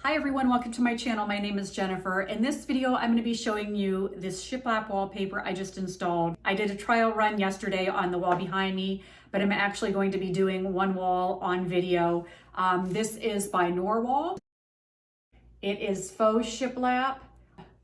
Hi everyone, welcome to my channel. My name is Jennifer. In this video, I'm going to be showing you this shiplap wallpaper I just installed. I did a trial run yesterday on the wall behind me, but I'm actually going to be doing one wall on video. This is by Norwal. It is faux shiplap.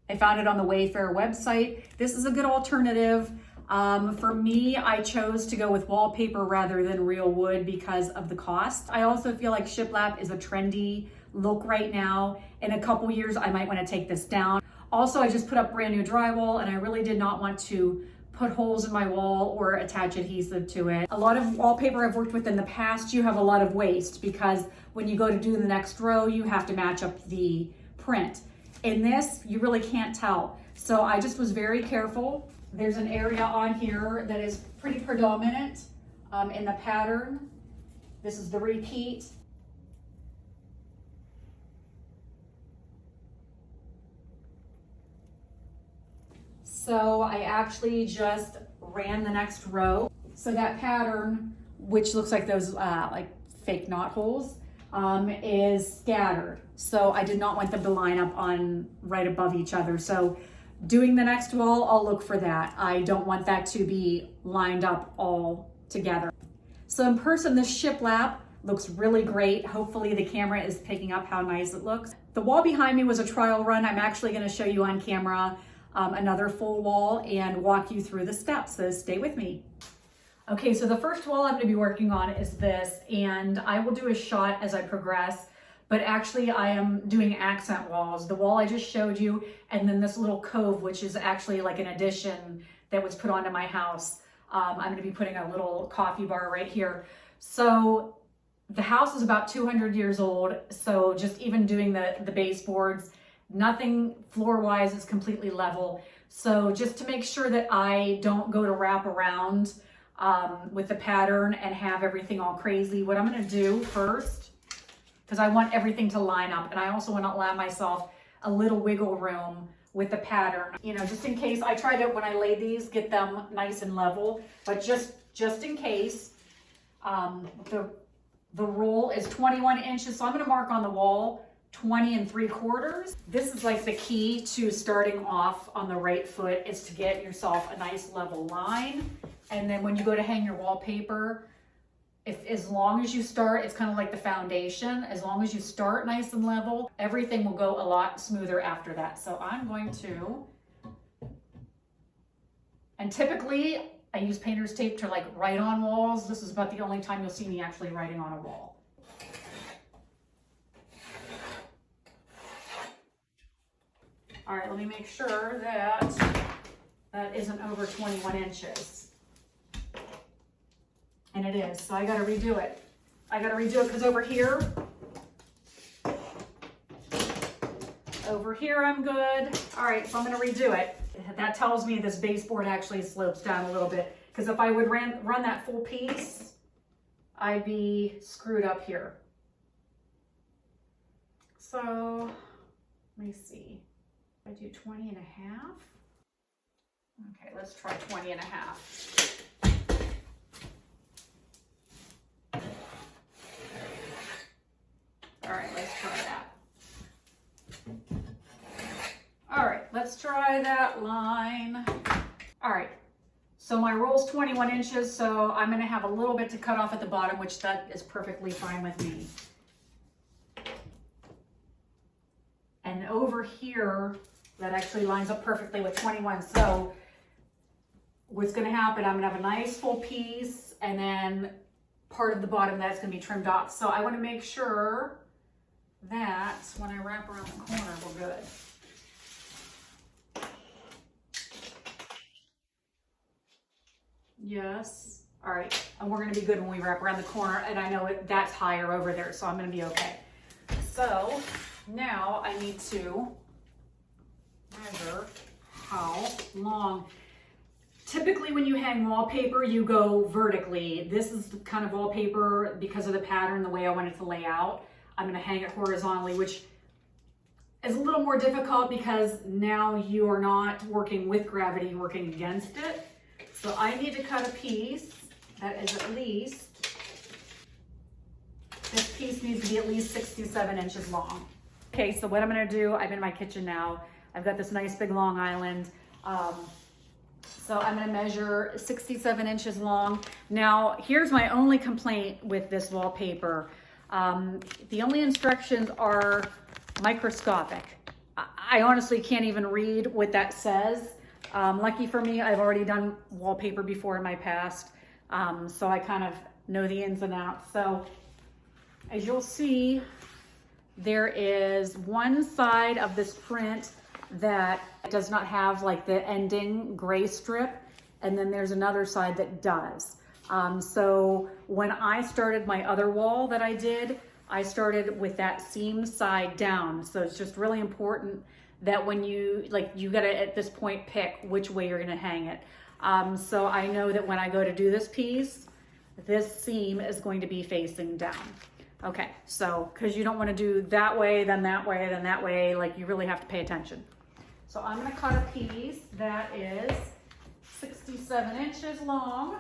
I found it on the Wayfair website. This is a good alternative. For me, I chose to go with wallpaper rather than real wood because of the cost. I also feel like shiplap is a trendy look right now. In a couple years, I might want to take this down. Also, I just put up brand new drywall and I really did not want to put holes in my wall or attach adhesive to it. A lot of wallpaper I've worked with in the past, you have a lot of waste because when you go to do the next row, you have to match up the print. In this, you really can't tell. So I just was very careful. There's an area on here that is pretty predominant in the pattern. This is the repeat. So I actually just ran the next row. So that pattern, which looks like those like fake knot holes, is scattered. So I did not want them to line up on right above each other. So doing the next wall, I'll look for that. I don't want that to be lined up all together. So in person, this shiplap looks really great. Hopefully the camera is picking up how nice it looks. The wall behind me was a trial run. I'm actually gonna show you on camera another full wall and walk you through the steps, so stay with me. Okay, so the first wall I'm gonna be working on is this, and I will do a shot as I progress, but actually I am doing accent walls. The wall I just showed you, and then this little cove, which is actually like an addition that was put onto my house. I'm gonna be putting a little coffee bar right here. So the house is about 200 years old, so just even doing the baseboards, nothing floor-wise is completely level. So just to make sure that I don't go to wrap around with the pattern and have everything all crazy, what I'm gonna do first, because I want everything to line up, and I also want to allow myself a little wiggle room with the pattern. You know, just in case, I try to, when I lay these, get them nice and level, but just in case, the roll is 21 inches, so I'm gonna mark on the wall 20 3/4. This is like the key to starting off on the right foot, is to get yourself a nice level line. And then when you go to hang your wallpaper, as long as you start, it's kind of like the foundation. As long as you start nice and level, everything will go a lot smoother after that. So I'm going to, and typically I use painter's tape to like write on walls. This is about the only time you'll see me actually writing on a wall. All right, let me make sure that that isn't over 21 inches. And it is, so I gotta redo it. I gotta redo it because over here I'm good. All right, so I'm gonna redo it. That tells me this baseboard actually slopes down a little bit, because if I would run that full piece, I'd be screwed up here. So, let me see. I do 20 1/2. Okay, let's try 20 1/2. All right, let's try that. All right, let's try that line. All right, so my roll's 21 inches, so I'm gonna have a little bit to cut off at the bottom, which that is perfectly fine with me. And over here, that actually lines up perfectly with 21. So what's gonna happen, I'm gonna have a nice full piece, and then part of the bottom that's gonna be trimmed off. So I wanna make sure that when I wrap around the corner, we're good. Yes, all right. And we're gonna be good when we wrap around the corner, and I know that's higher over there, so I'm gonna be okay. So now I need to measure how long. Typically when you hang wallpaper, you go vertically. This is the kind of wallpaper, because of the pattern, the way I want it to lay out, I'm gonna hang it horizontally, which is a little more difficult because now you are not working with gravity, you're working against it. So I need to cut a piece that is at least, this piece needs to be at least 6 to 7 inches long. Okay, so what I'm gonna do, I'm in my kitchen now. I've got this nice big Long Island. So I'm gonna measure 67 inches long. Now, here's my only complaint with this wallpaper. The only instructions are microscopic. I honestly can't even read what that says. Lucky for me, I've already done wallpaper before in my past, so I kind of know the ins and outs. So as you'll see, there is one side of this print that does not have like the ending gray strip, and then there's another side that does. So when I started my other wall that I did, I started with that seam side down. So it's just really important that when you gotta at this point pick which way you're gonna hang it. So I know that when I go to do this piece, this seam is going to be facing down. Okay, so because you don't want to do that way, then that way, then that way, like you really have to pay attention. So I'm going to cut a piece that is 67 inches long.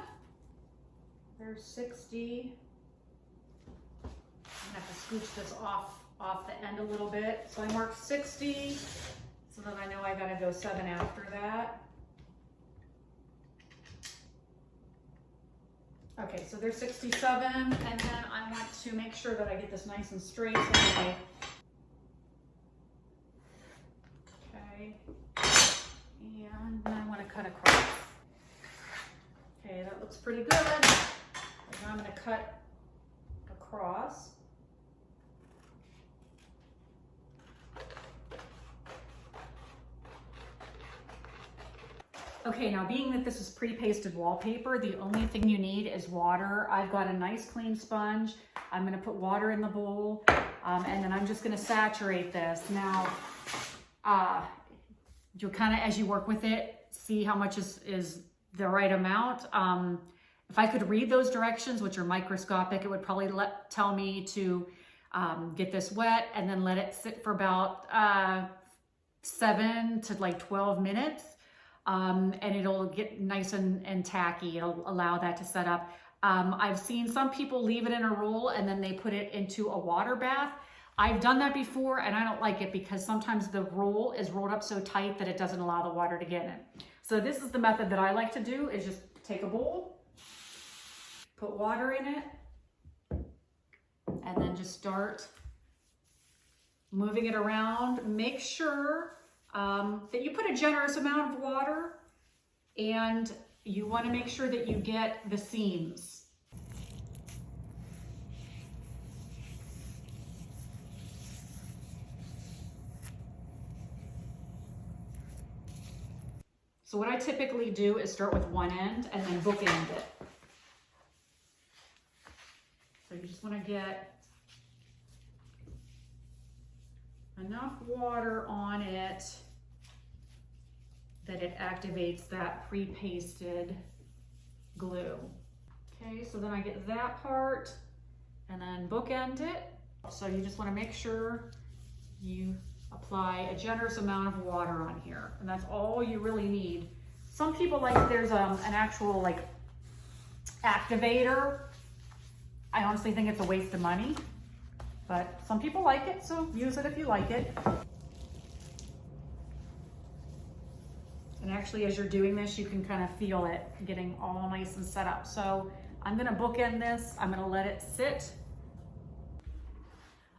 There's 60. I'm going to have to scooch this off the end a little bit. So I marked 60, so then I know I got to go 7 after that. Okay, so there's 67, and then I want to make sure that I get this nice and straight. Okay, and then I want to cut across. Okay, that looks pretty good. And I'm going to cut across. Okay, now being that this is pre-pasted wallpaper, the only thing you need is water. I've got a nice clean sponge. I'm gonna put water in the bowl, and then I'm just gonna saturate this. Now, you'll kind of, as you work with it, see how much is the right amount. If I could read those directions, which are microscopic, it would probably tell me to get this wet and then let it sit for about 7 to like 12 minutes. And it'll get nice and tacky. It'll allow that to set up. I've seen some people leave it in a roll and then they put it into a water bath. I've done that before and I don't like it because sometimes the roll is rolled up so tight that it doesn't allow the water to get in. So this is the method that I like to do, is just take a bowl, put water in it, and then just start moving it around. Make sure that you put a generous amount of water, and you want to make sure that you get the seams. So what I typically do is start with one end and then bookend it. So you just want to get enough water on it that it activates that pre-pasted glue. Okay, so then I get that part and then bookend it. So you just want to make sure you apply a generous amount of water on here, and that's all you really need. Some people like, there's an actual like activator. I honestly think it's a waste of money, but some people like it, so use it if you like it. And actually, as you're doing this, you can kind of feel it getting all nice and set up. So I'm gonna bookend this. I'm gonna let it sit.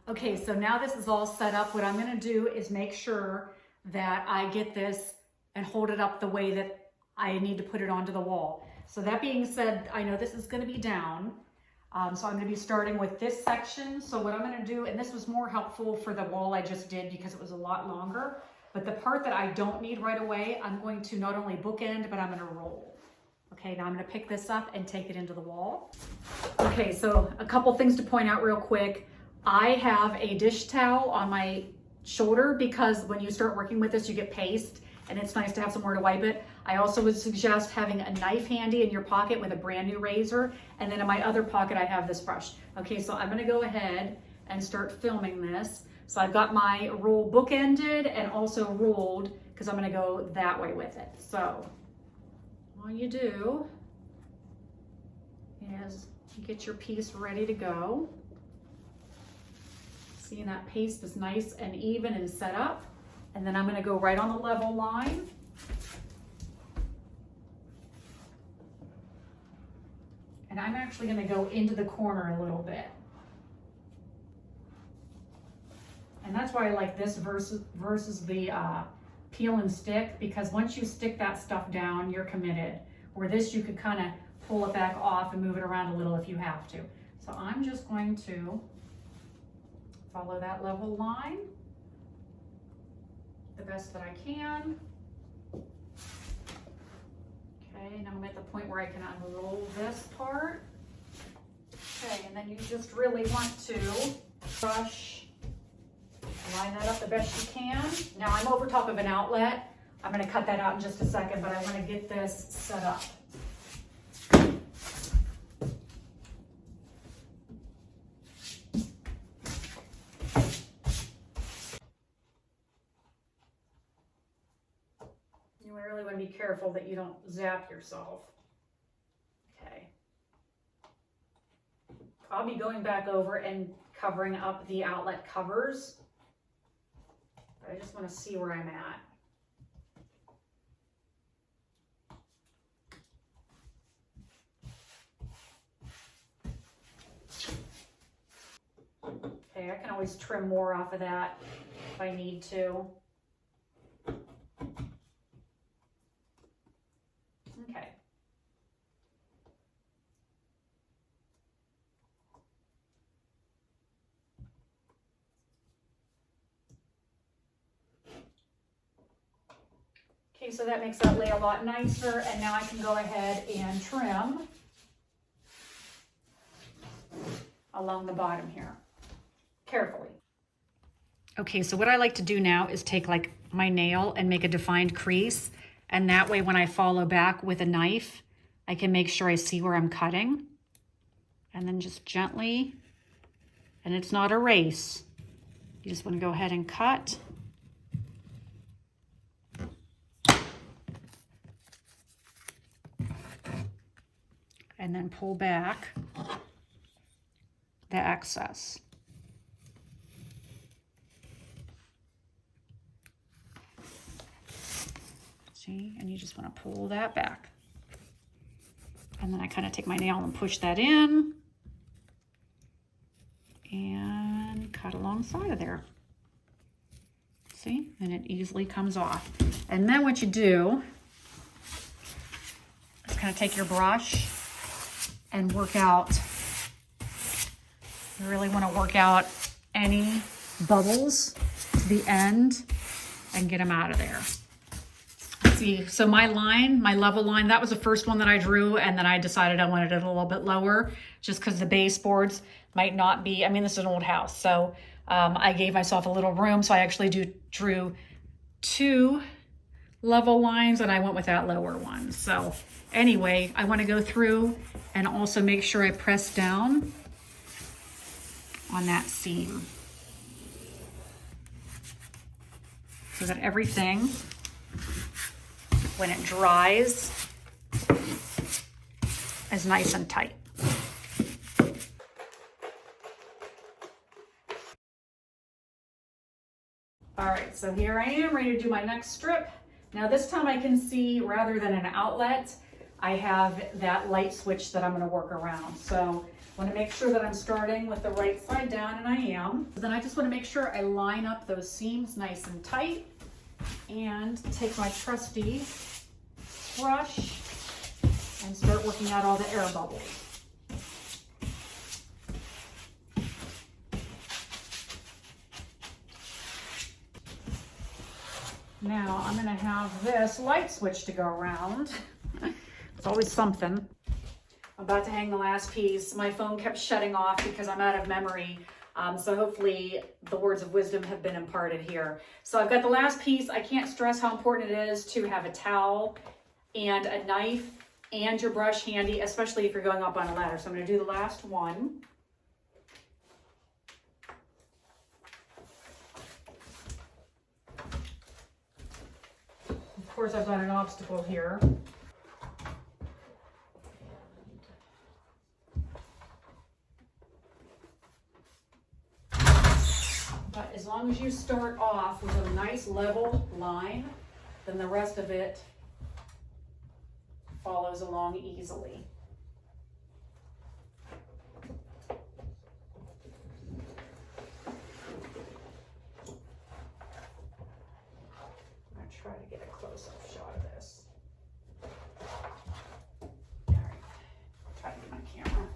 Okay, so now this is all set up. What I'm gonna do is make sure that I get this and hold it up the way that I need to put it onto the wall. So that being said, I know this is gonna be down. So I'm gonna be starting with this section. So what I'm gonna do, and this was more helpful for the wall I just did because it was a lot longer, but the part that I don't need right away, I'm going to not only bookend, but I'm gonna roll. Okay, now I'm gonna pick this up and take it into the wall. Okay, so a couple things to point out real quick. I have a dish towel on my shoulder because when you start working with this, you get paste and it's nice to have somewhere to wipe it. I also would suggest having a knife handy in your pocket with a brand new razor. And then in my other pocket, I have this brush. Okay, so I'm gonna go ahead and start filming this. So I've got my roll bookended and also rolled because I'm gonna go that way with it. So all you do is get your piece ready to go. Seeing that paste is nice and even and set up. And then I'm gonna go right on the level line. And I'm actually gonna go into the corner a little bit. And that's why I like this versus the peel and stick, because once you stick that stuff down, you're committed. Where this, you could kind of pull it back off and move it around a little if you have to. So I'm just going to follow that level line the best that I can. Okay, now I'm at the point where I can unroll this part. Okay, and then you just really want to brush, line that up the best you can. Now I'm over top of an outlet. I'm going to cut that out in just a second, but I want to get this set up. You really want to be careful that you don't zap yourself. Okay. I'll be going back over and covering up the outlet covers. But I just want to see where I'm at. Okay, I can always trim more off of that if I need to. Okay. Okay, so that makes that lay a lot nicer, and now I can go ahead and trim along the bottom here, carefully. Okay, so what I like to do now is take like my nail and make a defined crease, and that way when I follow back with a knife, I can make sure I see where I'm cutting, and then just gently, and it's not a race, you just want to go ahead and cut. And then pull back the excess. See, and you just want to pull that back. And then I kind of take my nail and push that in and cut alongside of there. See, and it easily comes off. And then what you do is kind of take your brush and work out. You really want to work out any bubbles to the end and get them out of there. Let's see, so my line, my level line, that was the first one that I drew, and then I decided I wanted it a little bit lower just because the baseboards might not be, I mean, this is an old house, so I gave myself a little room, so I actually drew 2 level lines, and I went with that lower one. So anyway, I want to go through and also make sure I press down on that seam so that everything, when it dries, is nice and tight. All right, so here I am ready to do my next strip. Now this time I can see, rather than an outlet, I have that light switch that I'm going to work around. So I want to make sure that I'm starting with the right side down, and I am. Then I just want to make sure I line up those seams nice and tight, and take my trusty brush and start working out all the air bubbles. Now I'm going to have this light switch to go around. It's always something. I'm about to hang the last piece. My phone kept shutting off because I'm out of memory. So hopefully the words of wisdom have been imparted here. So I've got the last piece. I can't stress how important it is to have a towel and a knife and your brush handy, especially if you're going up on a ladder. So I'm going to do the last one. Of course, I've got an obstacle here. long as you start off with a nice level line, then the rest of it follows along easily. I'm gonna try to get a close-up shot of this. All right, try to get my camera.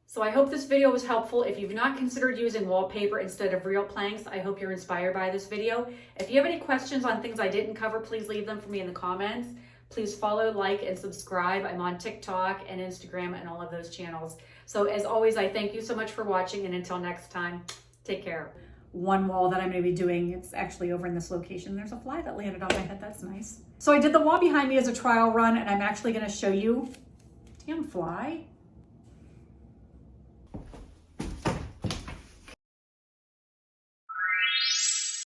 So I hope this video was helpful. If you've not considered using wallpaper instead of real planks, I hope you're inspired by this video. If you have any questions on things I didn't cover, please leave them for me in the comments. Please follow, like, and subscribe. I'm on TikTok and Instagram and all of those channels. So as always, I thank you so much for watching, and until next time, take care. One wall that I'm gonna be doing, it's actually over in this location. There's a fly that landed on my head, that's nice. So I did the wall behind me as a trial run, and I'm actually gonna show you, damn fly.